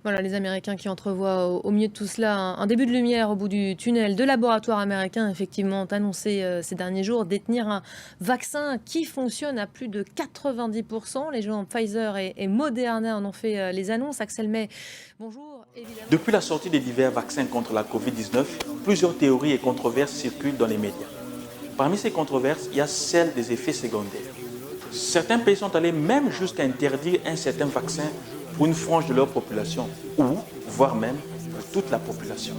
Voilà, les Américains qui entrevoient au milieu de tout cela un début de lumière au bout du tunnel. Deux laboratoires américains, effectivement, ont annoncé ces derniers jours détenir un vaccin qui fonctionne à plus de 90%. Les géants Pfizer et Moderna en ont fait les annonces. Axel May, bonjour. Évidemment. Depuis la sortie des divers vaccins contre la Covid-19, plusieurs théories et controverses circulent dans les médias. Parmi ces controverses, il y a celle des effets secondaires. Certains pays sont allés même jusqu'à interdire un certain vaccin pour une frange de leur population, ou voire même pour toute la population.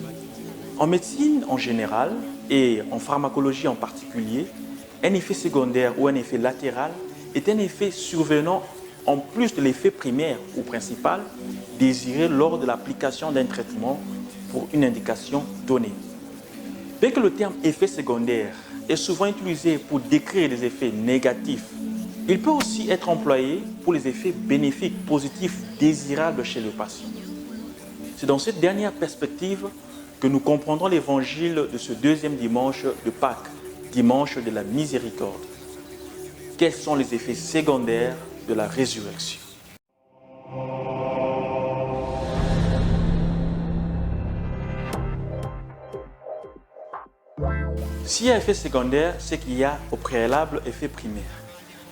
En médecine en général et en pharmacologie en particulier, un effet secondaire ou un effet latéral est un effet survenant en plus de l'effet primaire ou principal désiré lors de l'application d'un traitement pour une indication donnée. Bien que le terme effet secondaire est souvent utilisé pour décrire des effets négatifs, il peut aussi être employé pour les effets bénéfiques, positifs, désirables chez le patient. C'est dans cette dernière perspective que nous comprendrons l'évangile de ce deuxième dimanche de Pâques, dimanche de la miséricorde. Quels sont les effets secondaires de la résurrection? S'il y a effet secondaire, c'est qu'il y a au préalable effet primaire.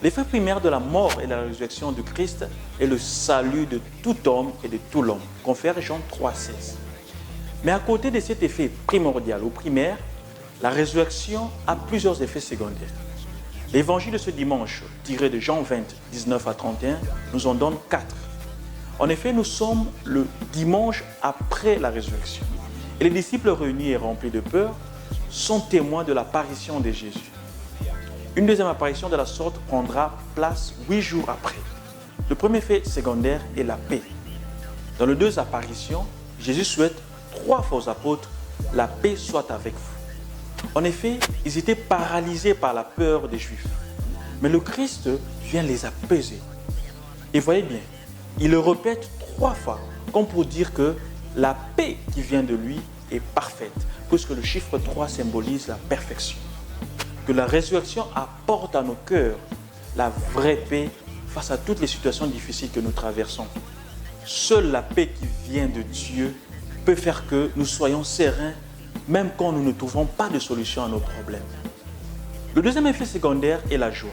L'effet primaire de la mort et de la résurrection de Christ est le salut de tout homme et de tout l'homme, confère Jean 3,16. Mais à côté de cet effet primordial ou primaire, la résurrection a plusieurs effets secondaires. L'évangile de ce dimanche, tiré de Jean 20, 19 à 31, nous en donne 4. En effet, nous sommes le dimanche après la résurrection. Et les disciples réunis et remplis de peur sont témoins de l'apparition de Jésus. Une deuxième apparition de la sorte prendra place 8 jours après. Le premier fait secondaire est la paix. Dans les deux apparitions, Jésus souhaite 3 fois aux apôtres « La paix soit avec vous ». En effet, ils étaient paralysés par la peur des Juifs. Mais le Christ vient les apaiser. Et voyez bien, il le répète 3 fois, comme pour dire que la paix qui vient de lui est parfaite, puisque le chiffre 3 symbolise la perfection. Que la résurrection apporte à nos cœurs la vraie paix face à toutes les situations difficiles que nous traversons. Seule la paix qui vient de Dieu peut faire que nous soyons sereins, même quand nous ne trouvons pas de solution à nos problèmes. Le deuxième effet secondaire est la joie.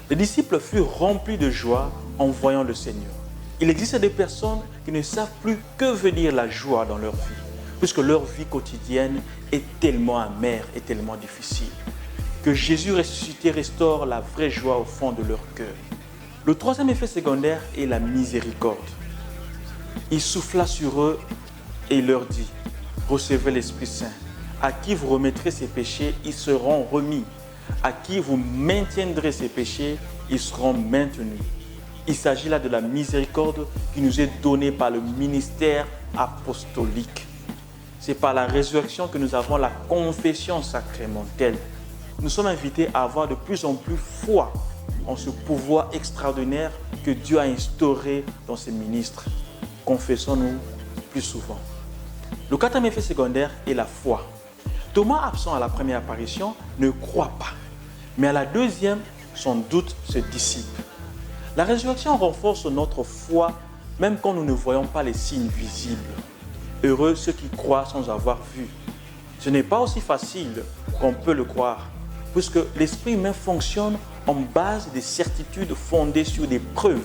Les disciples furent remplis de joie en voyant le Seigneur. Il existe des personnes qui ne savent plus que veut dire la joie dans leur vie, puisque leur vie quotidienne est tellement amère et tellement difficile. Que Jésus ressuscité restaure la vraie joie au fond de leur cœur. Le troisième effet secondaire est la miséricorde. Il souffla sur eux et il leur dit « Recevez l'Esprit Saint. À qui vous remettrez ses péchés, ils seront remis. À qui vous maintiendrez ses péchés, ils seront maintenus. » Il s'agit là de la miséricorde qui nous est donnée par le ministère apostolique. C'est par la résurrection que nous avons la confession sacramentelle. Nous sommes invités à avoir de plus en plus foi en ce pouvoir extraordinaire que Dieu a instauré dans ses ministres. Confessons-nous plus souvent. Le quatrième effet secondaire est la foi. Thomas, absent à la première apparition, ne croit pas. Mais à la deuxième, son doute se dissipe. La résurrection renforce notre foi même quand nous ne voyons pas les signes visibles. Heureux ceux qui croient sans avoir vu. Ce n'est pas aussi facile qu'on peut le croire, puisque l'esprit humain fonctionne en base des certitudes fondées sur des preuves.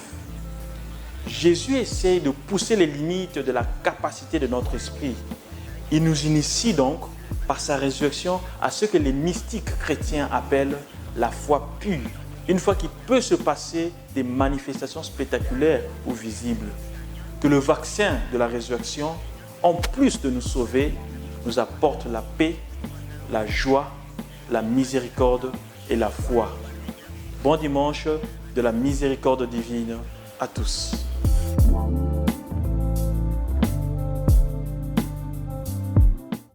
Jésus essaye de pousser les limites de la capacité de notre esprit. Il nous initie donc, par sa résurrection, à ce que les mystiques chrétiens appellent la foi pure, une foi qui peut se passer des manifestations spectaculaires ou visibles. Que le vaccin de la résurrection, en plus de nous sauver, nous apporte la paix, la joie, la miséricorde et la foi. Bon dimanche de la miséricorde divine à tous.